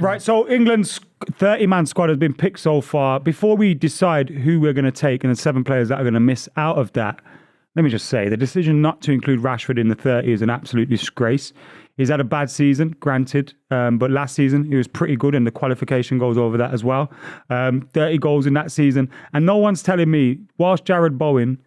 Right, so England's 30-man squad has been picked so far. Before we decide who we're going to take and the 7 players that are going to miss out of that, let me just say, the decision not to include Rashford in the 30 is an absolute disgrace. He's had a bad season, granted, but last season he was pretty good and the qualification goes over that as well. 30 goals in that season. And no one's telling me, whilst Jared Bowen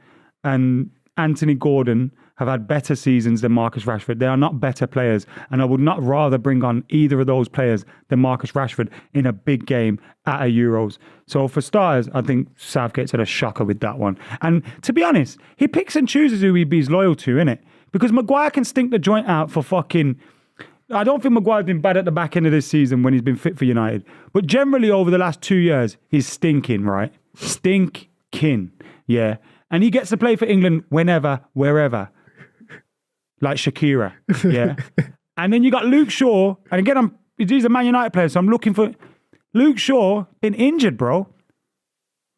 and Anthony Gordon have had better seasons than Marcus Rashford, they are not better players. And I would not rather bring on either of those players than Marcus Rashford in a big game at a Euros. So for starters, I think Southgate's had a shocker with that one. And to be honest, he picks and chooses who he's loyal to, innit? Because Maguire can stink the joint out for fucking... I don't think Maguire's been bad at the back end of this season when he's been fit for United. But generally over the last 2 years, he's stinking, right? Stinking, yeah. And he gets to play for England whenever, wherever. Like Shakira, yeah. And then you got Luke Shaw. And again, he's a Man United player, so I'm looking for... Luke Shaw, been injured, bro.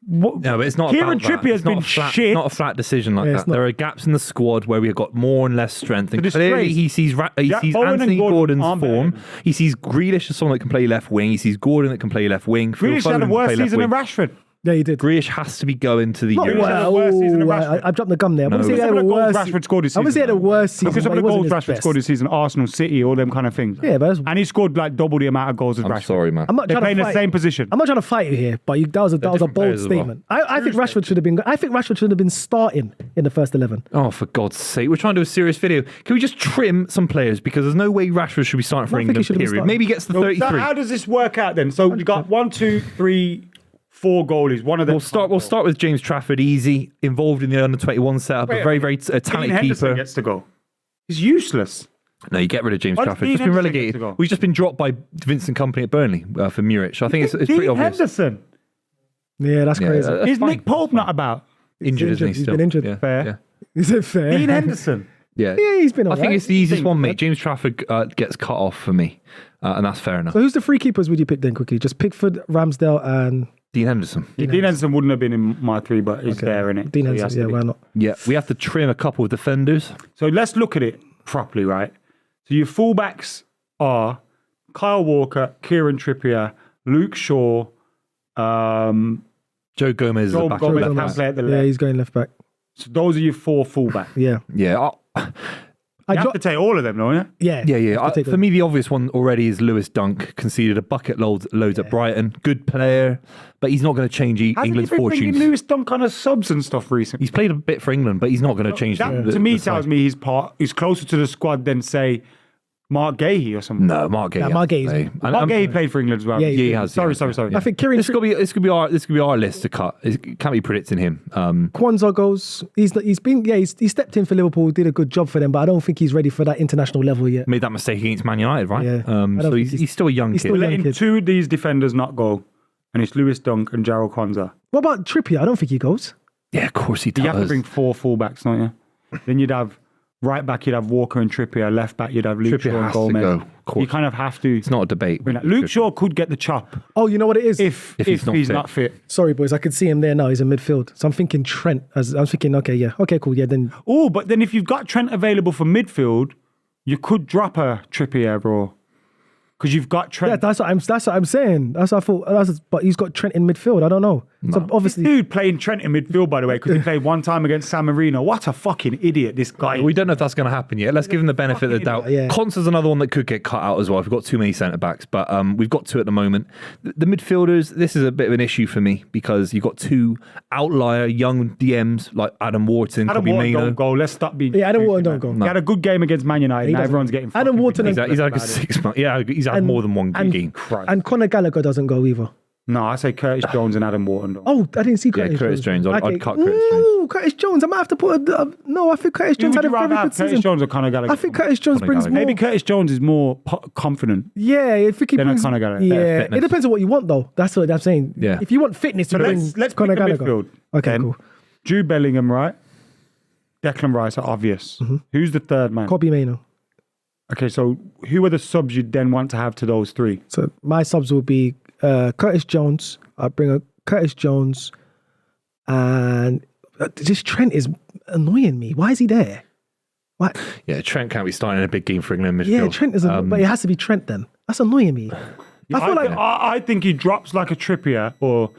No, but it's not Kieran about that. Trippier has It's not been a flat, shit. Not a flat decision like that. There are gaps in the squad where we've got more and less strength. And clearly he sees Bowen Anthony and Gordon's aren't form. better. He sees Grealish as someone that can play left wing. He sees Gordon that can play left wing. Grealish had a worse season than Rashford. Yeah, he did. Grealish has to be going to the Not Euros. really. Had a worse season than Rashford. I've dropped the gum there. I wouldn't say he had a goals worse Rashford scored this I would season. say he had a worse season. Because of but the he wasn't goals his Rashford best. scored this season, Arsenal, City, all them kind of things. Yeah, but and he scored like double the amount of goals as I'm Rashford. sorry, man. I'm not They're trying playing to the fight. same position. I'm not trying to fight you here, but that was a bold different players as well. statement. I think Rashford should have been. I think Rashford should have been starting in the first 11. Oh, for God's sake. We're trying to do a serious video. Can we just trim some players? Because there's no way Rashford should be starting for I think he England, should have been period. starting. Maybe he gets the So 33. how does this work out then? So you got 1, 2, 3, 4 goalies. One of them. We'll start with James Trafford, easy, involved in the under-21 setup, a very, very Dean talented Henderson keeper. gets to go. He's useless. No, you get rid of James Why does Trafford. Dean Just been Henderson get relegated. to go? We've just been dropped by Vincent Kompany at Burnley for Muric. So I think it's pretty Dean obvious. Henderson. Yeah, that's crazy. that's Is fine. Nick Pope not about? Injured, isn't he? He's Still? been injured. Yeah. Fair. Yeah. Is it fair? Dean Henderson. Yeah. Yeah, he's been I alright. think it's the easiest one, mate. James Trafford gets cut off for me, and that's fair enough. So who's the three keepers would you pick then quickly? Just Pickford, Ramsdale, and Dean Henderson. Dean Henderson wouldn't have been in my 3, but he's there, innit? Dean So he Henderson. has to Yeah, be. why not? Yeah, we have to trim a couple of defenders. So let's look at it properly, right? So your fullbacks are Kyle Walker, Kieran Trippier, Luke Shaw, Joe Gomez is Joe a back Gomez left can back. play at the Yeah, left. he's going left back. So those are your 4 fullbacks. Yeah. Yeah. You have to take all of them, don't you? Yeah. Yeah. I'll take For me, the obvious one already is Lewis Dunk. Conceded a bucket loads at Brighton. Good player, but he's not going to change England's Hasn't he been bringing fortunes. Lewis Dunk on as subs and stuff recently? He's played a bit for England, but he's not going to change That, the to me, the side. tells me he's closer to the squad than, say, Mark Gahey or something. No, Mark Gahey. Yeah, Mark Gahey's- hasn't played. Mark Gahey played for England as well. Yeah, Yeah, he has. Sorry. I think Kieran This could be our list to cut. It can't be predicting him. Kwanzaa goes. He stepped in for Liverpool, did a good job for them, but I don't think he's ready for that international level yet. Made that mistake against Man United, right? Yeah. I don't So think he's still a young he's kid. still We're young. letting kid. 2 of these defenders not go, and it's Lewis Dunk and Jarrell Kwanzaa. What about Trippier? I don't think he goes. Yeah, of course he does. You have to bring 4 fullbacks, don't you? Then you'd have right back, you'd have Walker and Trippier. Left back, you'd have Luke Trippier Shaw and has to Gomez. go, of course. You kind of have to. It's not a debate. bring that. Luke Shaw could get the chop Oh, you know what it is? if he's he's not not fit. Sorry, boys, I could see him there now. He's in midfield. So I'm thinking Trent. I'm thinking, okay, cool. Yeah, then Oh, but then if you've got Trent available for midfield, you could drop a Trippier, bro. Because you've got Trent. yeah, that's what I'm saying. That's what I thought. But he's got Trent in midfield. I don't know. So This obviously, dude playing Trent in midfield, by the way, because he played one time against San Marino. What a fucking idiot, this guy. We don't know if that's going to happen yet. Let's give him the benefit of the doubt. Yeah. Conser's another one that could get cut out as well. We've got too many centre backs, but we've got 2 at the moment. The midfielders, this is a bit of an issue for me because you've got 2 outlier young DMs like Adam Wharton, Adam Kobe Wharton Mainoo. don't go. Let's stop being. Yeah, Adam stupid, Wharton man. don't go. He had a good game against Man United. He Now doesn't. everyone's getting. Adam fucking Wharton ridiculous He's had like a about it. 6 month. Yeah, he's had more than one game. Christ. and Conor Gallagher doesn't go either. No, I say Curtis Jones and Adam Wharton. Don't. Oh, I didn't see Curtis Curtis Jones. I'd cut Curtis Ooh, Curtis Jones. I might have to put no, I think Curtis Who Jones would had you a rather very have, good Curtis season. Jones or Conor Gallagher? I think Curtis Jones Conor brings Gallagher. more. Maybe Curtis Jones is more confident. Yeah, if he Then brings, Conor Gallagher. yeah, Better it fitness. depends on what you want though. That's what I'm saying. Yeah. If you want fitness, you bring Let's Conor pick the Gallagher. midfield. Okay, then. cool. Jude Bellingham, right? Declan Rice are obvious. Who's the third man? Kobe Mainoo. Okay, so who are the subs you'd then want to have to those 3? So my subs will be Curtis Jones. I'll bring a Curtis Jones, and this Trent is annoying me. Why is he there? Why? Yeah, Trent can't be starting in a big game for England midfield. Yeah, Trent is, but it has to be Trent then. That's annoying me. I think he drops like a Trippier or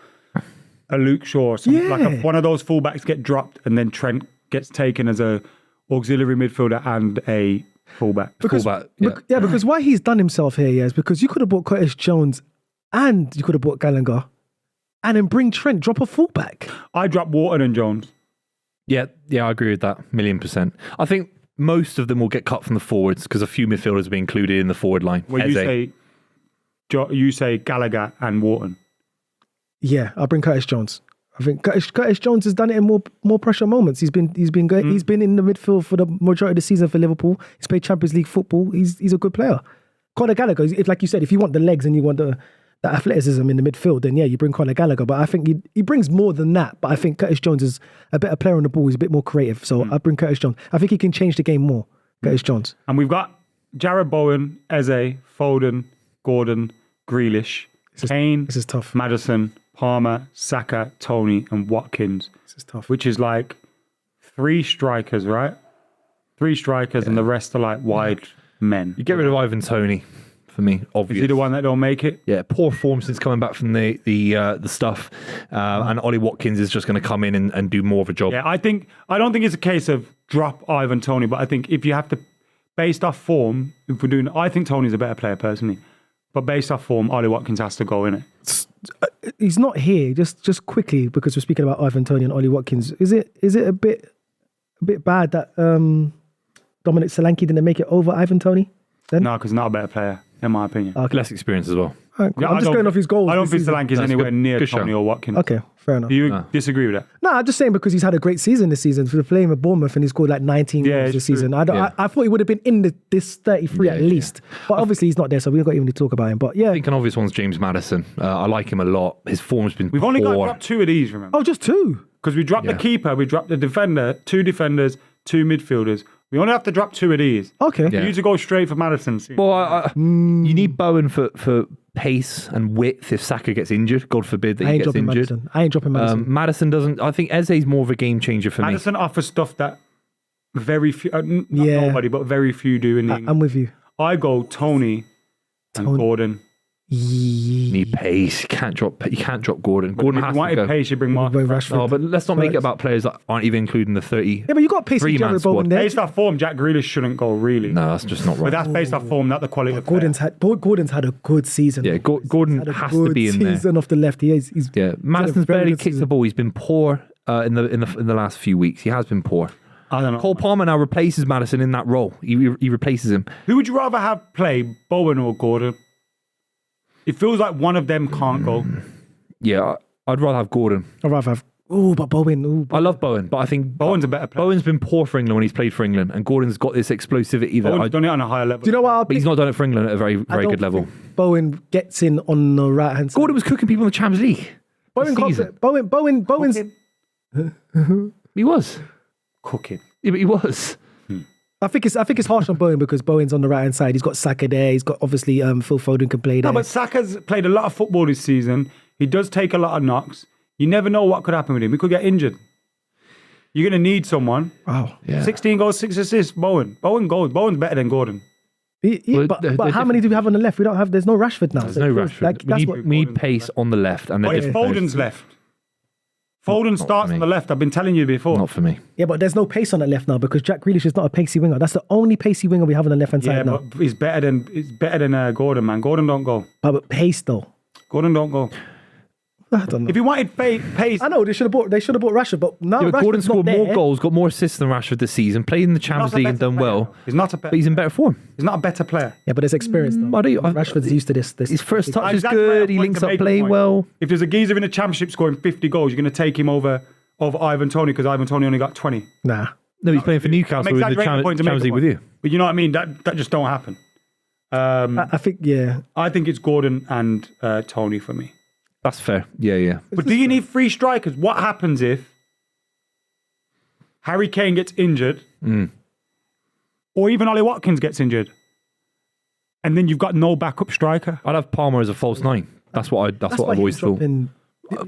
a Luke Shaw or something. Yeah. One of those fullbacks get dropped and then Trent gets taken as a auxiliary midfielder and a fullback. Fullback, because why he's done himself here, is because you could have bought Curtis Jones and you could have bought Gallagher and then bring Trent, drop a fullback. I drop Wharton and Jones. Yeah, I agree with that, 1,000,000%. I think most of them will get cut from the forwards because a few midfielders will be included in the forward line. Well, you say Gallagher and Wharton. Yeah, I'll bring Curtis Jones. I think Curtis Jones has done it in more pressure moments. He's been great. He's been in the midfield for the majority of the season for Liverpool. He's played Champions League football. He's a good player. Conor Gallagher, like you said, if you want the legs and you want the athleticism in the midfield, then yeah, you bring Conor Gallagher. But I think he brings more than that. But I think Curtis Jones is a better player on the ball. He's a bit more creative. So I bring Curtis Jones. I think he can change the game more. Curtis Jones. And we've got Jared Bowen, Eze, Foden, Gordon, Grealish, Kane, This is tough. Maddison, Palmer, Saka, Tony, and Watkins. This is tough. Which is like 3 strikers, right? 3 strikers, and the rest are like wide men. You get rid of Ivan Toney for me, obviously. Is he the one that don't make it? Yeah, poor form since coming back from the stuff. And Ollie Watkins is just going to come in and do more of a job. Yeah, I don't think it's a case of drop Ivan Toney, but I think if you have to, based off form, I think Tony's a better player personally. But based off form, Ollie Watkins has to go in it. He's not here. Just quickly, because we're speaking about Ivan Toney and Ollie Watkins. Is it a bit bad that Dominic Solanke didn't make it over Ivan Toney? Then? No, because he's not a better player, in my opinion. Okay. Less experience as well. All right, cool. Yeah, I'm just going off his goals. I don't this think season. Solanke's That's anywhere good- near good Tony shout. or Watkins. Okay, fair enough. Do you disagree with that? No, I'm just saying because he's had a great season this season. For playing with Bournemouth and he scored like 19 Yeah, goals it's this true. season. Yeah. I thought he would have been in this 33 at least. But obviously he's not there, so we've got even to talk about him. But yeah. I think an obvious one's James Maddison. I like him a lot. His form's been We've only got to poor. drop 2 of these, remember? Oh, just 2. Because we dropped the keeper, we dropped the defender, 2 defenders, 2 midfielders. We only have to drop 2 of these. Okay. For you to go straight for Maddison. Well, you need Bowen for pace and width if Saka gets injured. God forbid that I he ain't gets dropping injured. Maddison. I ain't dropping Maddison. Madison doesn't. I think Eze's more of a game changer for me. Maddison offers stuff that very few, not Yeah. nobody, but very few do in the I'm with you. I go Tony and Gordon. Need pace. You can't drop Gordon. Gordon If has you wanted to go. pace, you bring Mark. Bring Rashford. Oh, but let's not make it about players that aren't even included in the 30. Yeah, but you got pacey Three-man Jared Bowen squad. there. Based off form, Jack Grealish shouldn't go, really. No, that's just not But right. that's based off form, not the quality of player. Gordon's had a good season. Yeah, Gordon He's had a has to be in there. season off the left. He's Yeah, Madison's very barely good kicked the season. ball. He's been poor in the last few weeks. He has been poor. I don't know. Cole Palmer now replaces Maddison in that role. He replaces him. Who would you rather have play, Bowen or Gordon? It feels like one of them can't go. Yeah, I'd rather have Gordon. I'd rather have. Oh, but Bowen. Ooh, I love Bowen, but I think Bowen's a better player. Bowen's been poor for England when he's played for England, and Gordon's got this explosivity that Bowen's done it on a higher level. do you know what? I'll but he's pick? not done it for England at a very, I very don't good level. think Bowen gets in on the right hand side. Gordon was cooking people in the Champions League. Bowen's He was. Cooking. Yeah, but he was. I think it's harsh on Bowen because Bowen's on the right hand side. He's got Saka there. He's got obviously Phil Foden can play there. No, but Saka's played a lot of football this season. He does take a lot of knocks. You never know what could happen with him. He could get injured. You're going to need someone. Wow. Yeah. 16 goals, 6 assists. Bowen's better than Gordon. Well, But how many do we have on the left? We don't have. There's no Rashford now. There's no Rashford. We need pace on the left. And But if Foden's left, Foden starts for on me. the left. I've been telling you before. Not for me. Yeah, but there's no pace on the left now because Jack Grealish is not a pacey winger. That's the only pacey winger we have on the left hand Yeah, side now. but he's better than Gordon, man. Gordon don't go. But pace though. Gordon don't go. I don't know. If you wanted pace, I know they should have bought Rashford, but now Yeah, but Gordon Rashford's not scored more there. goals, got more assists than Rashford this season, played in the Champions League and done well. He's not a better. But he's in better form. He's not a better player. Yeah, but there's experience though. Rashford's used to this. His first touch is Exactly my good. He point links to up make play the point. well. If there's a geezer in the championship scoring 50 goals, you're going to take him over Ivan Toney because Ivan Toney only got 20. Nah. No, he's playing for Newcastle in the exaggerating the point to make Champions the League with point. you. But you know what I mean? That just don't happen. I think yeah. I think it's Gordon and Tony for me. That's fair. Yeah. But do you need 3 strikers? What happens if Harry Kane gets injured or even Ollie Watkins gets injured and then you've got no backup striker? I'd have Palmer as a false 9. That's what I've always thought.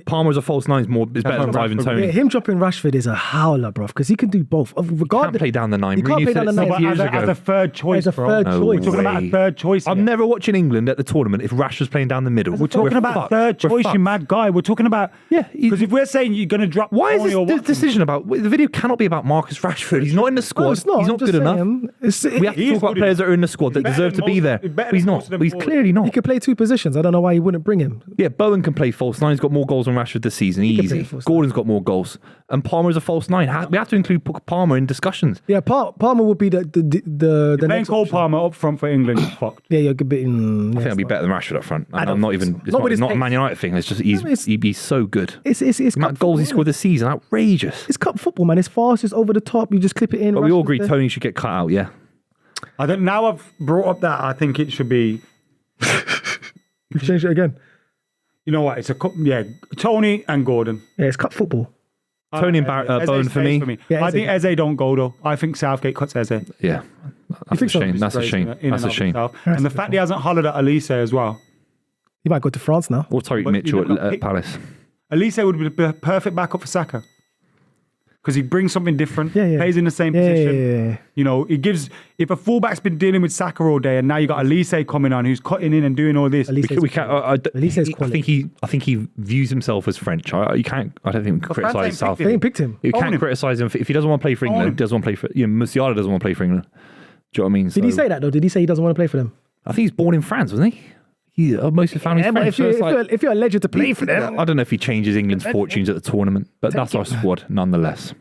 Palmer as a false nine is better than Ivan Toney. Yeah, him dropping Rashford is a howler, bro, because he can do both. Can't play down the nine. He can't play down the nine. But years as ago. a third choice, As a bro. third No choice. We're talking about a third choice. I'm here. never watching England at the tournament if Rashford's playing down the middle. We're talking about third choice, you mad guy. We're talking about because if we're saying you're going to drop, Why is Toney or this Watson, decision about the video cannot be about Marcus Rashford? He's not in the squad. No, it's not. He's I'm not just good enough. saying, We have to He talk is about good players that are in the squad that better deserve than to be most- there. he's better But he's than not. most of them He's forwards. clearly He not. could play two positions. I don't know why you wouldn't bring him. Yeah, Bowen can play false nine. He's got more goals than Rashford this season. can Easy. play false nine. Gordon's got more goals. And Palmer's a false nine. We have to include Palmer in discussions. Yeah, Palmer would be the playing next Cole option. Palmer up front for England, is fucked. Yeah, you're a bit. I think it'll be better than Rashford up front. And don't I'm not think even. so. It's Not with his not a pace. Man United thing. It's just he's so good. It's The amount cup of goals he football, scored this season, outrageous. It's cup football, man. It's fast. It's over the top. You just clip it in. But we all Rashford's agree there. Tony should get cut out. Yeah. I don't. Now I've brought up that I think it should be. You change it again. You know what? It's Tony and Gordon. Yeah, it's cup football. Tony and Eze Bowen for stays me. Yeah, I Eze. think Eze don't go though. I think Southgate cuts Eze. Yeah. That's a think so? shame. That's a shame. In That's and a of shame. himself. And the fact he hasn't hollered at Elise as well. You might go to France now. Or Tyreek But Mitchell you never at pick- Palace. Elise would be the perfect backup for Saka. Because he brings something different, Yeah. plays in the same Yeah, position. yeah. You know, it gives. If a fullback's been dealing with Saka all day, and now you got Elise coming on, who's cutting in and doing all this. Elise We can't. Elise's I quality. think he views himself as French. You can't. I don't think we can But France criticise ain't South. They ain't picked him. You Own can't him. criticise him if he doesn't want to play for Own England. him. Doesn't want to play for. Musiala doesn't want to play for England. Do you know what I mean? Did he say that though? Did he say he doesn't want to play for them? I think he's born in France, wasn't he? Most of his family's Yeah, but French. if, so it's like- if you're alleged to play for them, I don't know if he changes England's fortunes at the tournament, but that's our squad nonetheless.